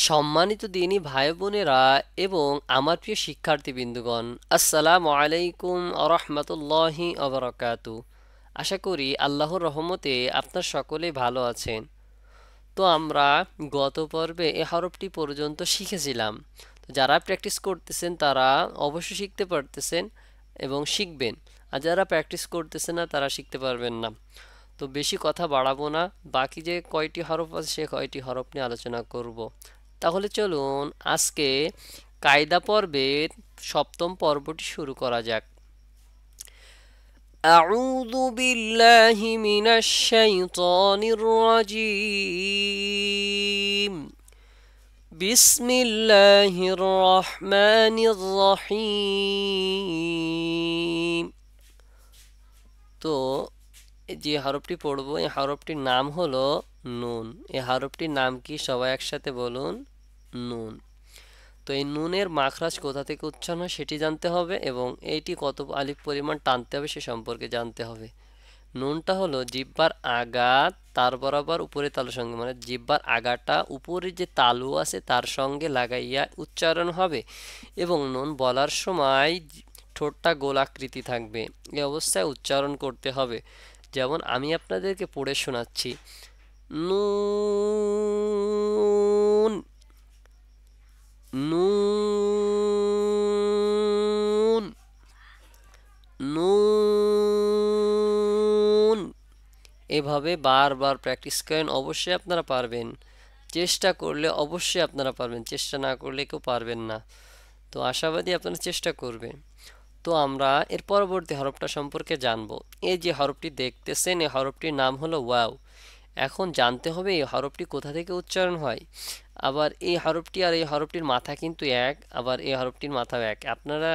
সম্মানিত দিনী ভাই বোনেরা এবং আমার প্রিয় শিক্ষার্থীবৃন্দগণ, আসসালামু আলাইকুম আরহামতুল্লাহি আবরাকাতু। আশা করি আল্লাহর রহমতে আপনার সকলেই ভালো আছেন। তো আমরা গত পর্বে এ হরফটি পর্যন্ত শিখেছিলাম। তো যারা প্র্যাকটিস করতেছেন তারা অবশ্যই শিখতে পারতেছেন এবং শিখবেন, আর যারা প্র্যাকটিস করতেছেন না তারা শিখতে পারবেন না। তো বেশি কথা বাড়াবো না, বাকি যে কয়টি হরফ আছে সে কয়টি হরফ নিয়ে আলোচনা করব। তাহলে চলুন আজকে কায়দা পর্বের সপ্তম পর্বটি শুরু করা যাক। আউযু বিল্লাহি মিনাশ শাইতানির রাজিম। বিসমিল্লাহির রহমানির রহিম। তো যে হরফটি পড়ব এই হরফটির নাম হলো নুন। এই হরফটির নাম কি সবাই একসাথে বলুন? নুন। তো এই নুনের মাখরাজ কোথা থেকে উচ্চারণ হয় সেটি জানতে হবে এবং এইটি কত আলিফ পরিমাণ টানতে হবে সে সম্পর্কে জানতে হবে। নুনটা হলো জিহ্বার আগা তার বরাবর উপরে তালুর সঙ্গে, মানে জিহ্বার আগাটা উপরে যে তালু আছে তার সঙ্গে লাগাইয়া উচ্চারণ হবে এবং নুন বলার সময় ঠোঁটটা গোলাকৃতি থাকবে, এই অবস্থায় উচ্চারণ করতে হবে। যেমন আমি আপনাদেরকে পড়ে শোনাচ্ছি, নুন, নুন, নুন। এভাবে বারবার প্র্যাকটিস করেন, অবশ্যই আপনারা পারবেন। চেষ্টা করলে অবশ্যই আপনারা পারবেন, চেষ্টা না করলে কেউ পারবেন না। তো আশাবাদী আপনারা চেষ্টা করবেন। তো আমরা এর পরবর্তী হরফটা সম্পর্কে জানব। এই যে হরফটি দেখতেছেন এই হরফটির নাম হলো ওয়াও। এখন জানতে হবে এই হরফটি কোথা থেকে উচ্চারণ হয়। আবার এই হরফটি আর এই হরফটির মাথা কিন্তু এক, আবার এই হরফটির মাথাও এক। আপনারা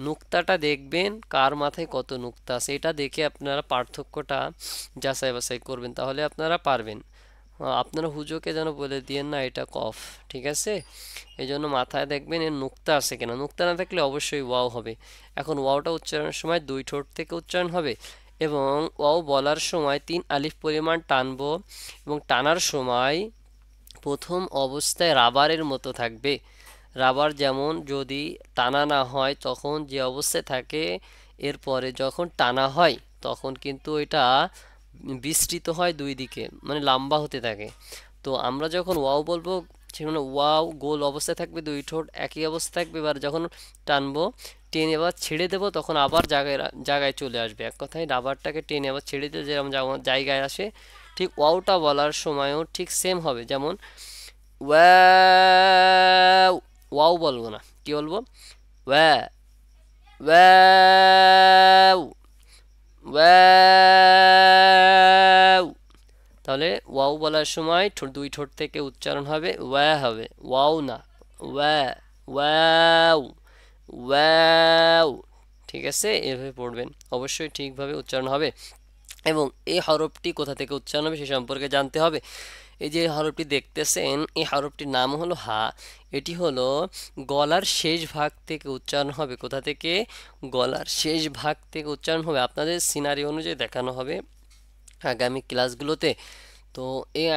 নুক্তাটা দেখবেন কার মাথায় কত নুক্তা আছে, এটা দেখে আপনারা পার্থক্যটা যাচাই বাছাই করবেন, তাহলে আপনারা পারবেন। আপনারা হুজুকে যেন বলে দিয়েন না এটা কফ, ঠিক আছে? এই জন্য মাথায় দেখবেন এর নুক্তা আছে কিনা, নুক্তা না থাকলে অবশ্যই ওয়াও হবে। এখন ওয়াওটা উচ্চারণের সময় দুই ঠোঁট থেকে উচ্চারণ হবে এবং ওয়াও বলার সময় 3 আলিফ পরিমাণ টানবো এবং টানার সময় প্রথম অবস্থায় রাবারের মতো থাকবে। রাবার যেমন যদি টানা না হয় তখন যে অবস্থায় থাকে, এরপরে যখন টানা হয় তখন কিন্তু এটা বিস্তৃত হয় দুই দিকে, মানে লম্বা হতে থাকে। তো আমরা যখন ওয়াও বলবো সেখানে ওয়াও গোল অবস্থায় থাকবে, দুই ঠোঁট একই অবস্থা থাকবে। এবার যখন টানবো, টেনে এবার ছেড়ে দেবো, তখন আবার জায়গায় জায়গায় চলে আসবে। এক কথায় রাবারটাকে টেনে আবার ছেড়ে দিলে যেরকম জায়গায় আসে, ঠিক ওয়াওটা বলার সময়ও ঠিক সেম হবে। যেমন ওয়াও, ওয়াও বলবো না, কি বলবো? ওয়া, ওয়াও, ওয়াও। তাহলে ওয়াও বলার সময় দুই ঠোঁট থেকে উচ্চারণ হবে, ওয়া হবে, ওয়াও না, ওয়া, ওয়াও, ওয়াও। ঠিক আছে? এভাবে পড়বেন, অবশ্যই ঠিকভাবে উচ্চারণ হবে। এবং এই হরফটি কোথা থেকে উচ্চারণ হবে সে সম্পর্কে জানতে হবে। এই যে হরফটি দেখতেছেন এই হরফটির নাম হলো হা। এটি হলো গলার শেষ ভাগ থেকে উচ্চারণ হবে। কোথা থেকে? গলার শেষ ভাগ থেকে উচ্চারণ হবে। আপনাদের সিনারি অনুযায়ী দেখানো হবে আগামী ক্লাসগুলোতে। তো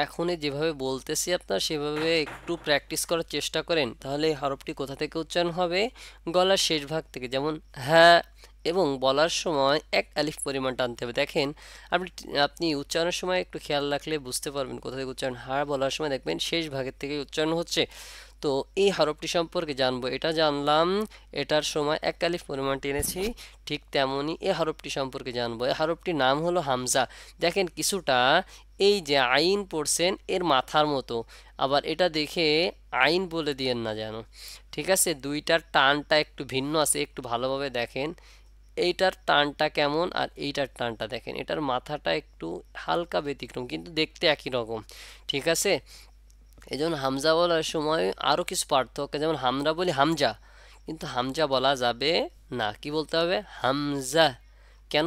এখনই যেভাবে বলতেছি আপনার সেভাবে একটু প্র্যাকটিস করার চেষ্টা করেন, তাহলে এই হরফটি কোথা থেকে উচ্চারণ হবে? গলার শেষ ভাগ থেকে। যেমন হ্যাঁ, এবং বলার সময় এক আলিফ পরিমাণ টানতে হবে। দেখেন, আপনি আপনি উচ্চারণের সময় একটু খেয়াল রাখলে বুঝতে পারবেন কোথা থেকে উচ্চারণ। হ্যাঁ বলার সময় দেখবেন শেষ ভাগের থেকে উচ্চারণ হচ্ছে। তো এই হরফটি সম্পর্কে জানবো, এটা জানলাম, এটার সময় এক আলিফ পরিমাণ টেনেছি। ঠিক তেমনই এই হরফটি সম্পর্কে জানবো। এই হরফটির নাম হলো হামজা। দেখেন কিছুটা এই যে আইন পড়ছেন এর মাথার মতো, আবার এটা দেখে আইন বলে দিয়েন না যেন, ঠিক আছে? দুইটার টানটা একটু ভিন্ন আছে, একটু ভালোভাবে দেখেন। এইটার টানটা কেমন আর এইটার টানটা দেখেন, এটার মাথাটা একটু হালকা ব্যতিক্রম কিন্তু দেখতে একই রকম, ঠিক আছে? এই জন্য হামজা বলার সময় আরও কিছু পার্থক্য, যেমন আমরা বলি হামজা, কিন্তু হামজা বলা যাবে না, কি বলতে হবে? হামজা। কেন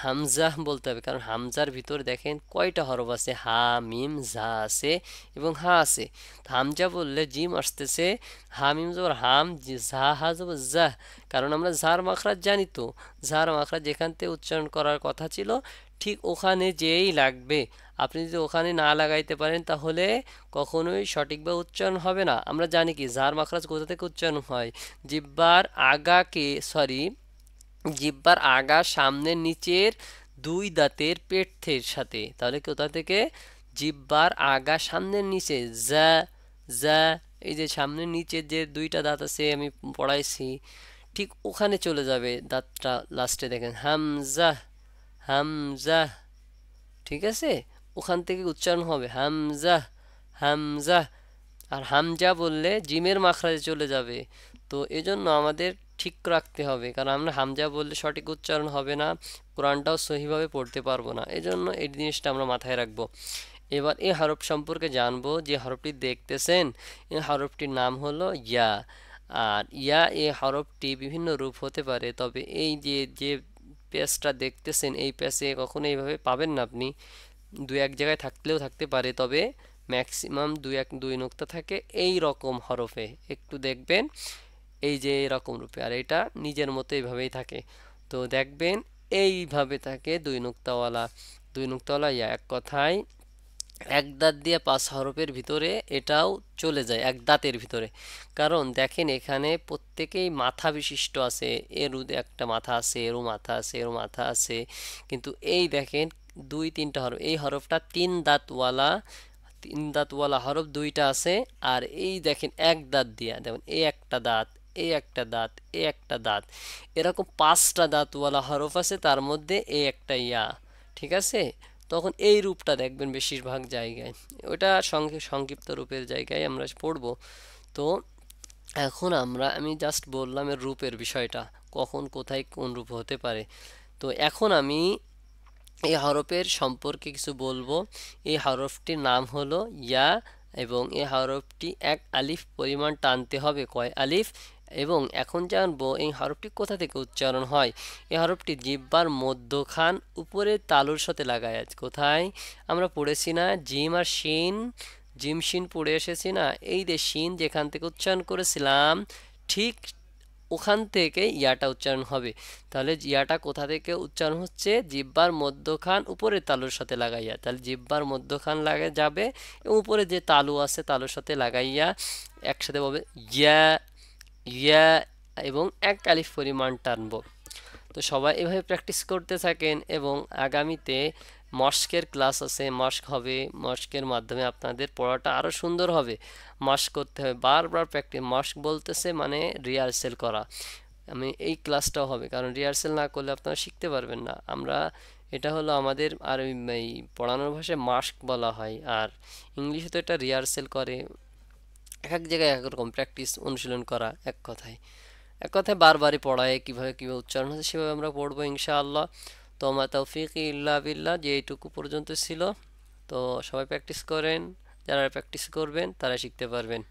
হামজা বলতে হবে? কারণ হামজার ভিতরে দেখেন কয়টা হরফ আছে, হা, মিম, জা আছে এবং হা আছে। তো হামজা বললে জিম আসতেছে, হা মিম জবর হাম, ঝা হা জবর জা। কারণ আমরা ঝার মাখরাজ জানি, তো ঝার মাখরাজ যেখান থেকে উচ্চারণ করার কথা ছিল ঠিক ওখানে যেই লাগবে। আপনি যদি ওখানে না লাগাইতে পারেন তাহলে কখনোই সঠিকভাবে উচ্চারণ হবে না। আমরা জানি কি জার মাখরাজ কোথা থেকে উচ্চারণ হয়, জিহ্বার আগাকে সরি জিহ্বার আগা সামনের নিচের দুই দাঁতের পেটের সাথে। তাহলে কোথা থেকে? জিহ্বার আগা সামনের নিচে, যা যা, এই যে সামনের নিচের যে দুইটা দাঁত আছে আমি পড়াইছি, ঠিক ওখানে চলে যাবে দাঁতটা, লাস্টে দেখেন হামজা, হামজা, ঠিক আছে? ওখান থেকে উচ্চারণ হবে হামজা, হামজা। আর হামজা বললে জিমের মাখরাজে চলে যাবে। তো এজন্য আমাদের ঠিক রাখতে হবে, কারণ আমরা হামজা বললে সঠিক উচ্চারণ হবে না, কোরআনটাও সহিভাবে পড়তে পারবো না। এজন্য এই জিনিসটা আমরা মাথায় রাখবো। এবার এই হরফ সম্পর্কে জানবো। যে হরফটি দেখতেছেন এই হরফটির নাম হলো ইয়া। আর ইয়া এই হরফটি বিভিন্ন রূপ হতে পারে, তবে এই যে যে পেজটা দেখতেছেন এই পেজে কখনো এইভাবে পাবেন না আপনি। দু এক জায়গায় থাকলেও থাকতে পারে, তবে ম্যাক্সিমাম দুই নুক্তা থাকে এই রকম হরফে। একটু দেখবেন এই যে এরকম রূপে, আর এটা নিজের মতো এইভাবেই থাকে। তো দেখবেন এইভাবে থাকে দুই নুক্তাওয়ালা ইয়া। এক কথায় এক দাঁত দিয়ে পাঁচ হরফের ভিতরে এটাও চলে যায় এক দাঁতের ভিতরে। কারণ দেখেন এখানে প্রত্যেকেই মাথা বিশিষ্ট আছে, এর একটা মাথা আছে, এরও মাথা আছে, এরও মাথা আছে, কিন্তু এই দেখেন দুই তিনটা হরফ, এই হরফটা তিন দাঁতওয়ালা হরফ দুইটা আছে। আর এই দেখেন এক দাঁত দিয়া, যেমন এই একটা দাঁত, এই একটা দাঁত, এই একটা দাঁত, এরকম পাঁচটা দাঁতওয়ালা হরফ আছে, তার মধ্যে এই একটা ইয়া, ঠিক আছে? তখন এই রূপটা দেখবেন বেশিরভাগ জায়গায়, ওটা সংক্ষিপ্ত রূপের জায়গায় আমরা পড়ব। তো এখন আমি জাস্ট বললাম এর রূপের বিষয়টা, কখন কোথায় কোন রূপ হতে পারে। তো এখন আমি এই হরফের সম্পর্কে কিছু বলবো। এই হরফটির নাম হলো ইয়া, এবং এই হরফটি এক আলিফ পরিমাণ টানতে হবে। কয় আলিফ? এবং এখন জানবো এই হরফটি কোথা থেকে উচ্চারণ হয়। এই হরফটি জিহ্বার মধ্যখান উপরে তালুর সাথে লাগায় আছে। কোথায়? আমরা পড়েছি না জিম আর শিন, জিম শিন পড়ে এসেছি না, এই যে শিন যেখান থেকে উচ্চারণ করেছিলাম ঠিক ওখান থেকে ইয়াটা উচ্চারণ হবে। তাহলে ইয়াটা কোথা থেকে উচ্চারণ হচ্ছে? জিহ্বার মধ্যখান উপরের তালুর সাথে লাগাইয়া। তাহলে জিহ্বার মধ্যখান লাগে যাবে এবং উপরে যে তালু আছে তালুর সাথে লাগাইয়া একসাথে বলবে ইয়া, ইয়া, এবং এক আলিফ পরিমাণ টানবো। তো সবাই এভাবে প্র্যাকটিস করতে থাকেন, এবং আগামীতে মস্কের ক্লাস আছে, মস্ক হবে, মস্কের মাধ্যমে আপনাদের পড়াটা আরও সুন্দর হবে। মস্ক করতে হবে, বারবার প্র্যাকটিস। মস্ক বলতেছে মানে রিহার্সেল করা। এই ক্লাসটাও হবে, কারণ রিহার্সেল না করলে আপনারা শিখতে পারবেন না। এটা হলো আমাদের, আর এই পড়ানোর ভাষায় মাস্ক বলা হয়, আর ইংলিশে তো এটা রিহার্সেল করে। এক এক জায়গায় এক রকম প্র্যাকটিস অনুশীলন করা। এক কথায় বারবারই পড়ায়, কিভাবে কিভাবে উচ্চারণ হচ্ছে সেভাবে আমরা পড়বো ইনশাআল্লাহ। তো আমার তৌফিক ইল্লা বিল্লাহ, যে এইটুকু পর্যন্ত ছিল। তো সবাই প্র্যাকটিস করেন, যারা প্র্যাকটিস করবেন তারা শিখতে পারবেন।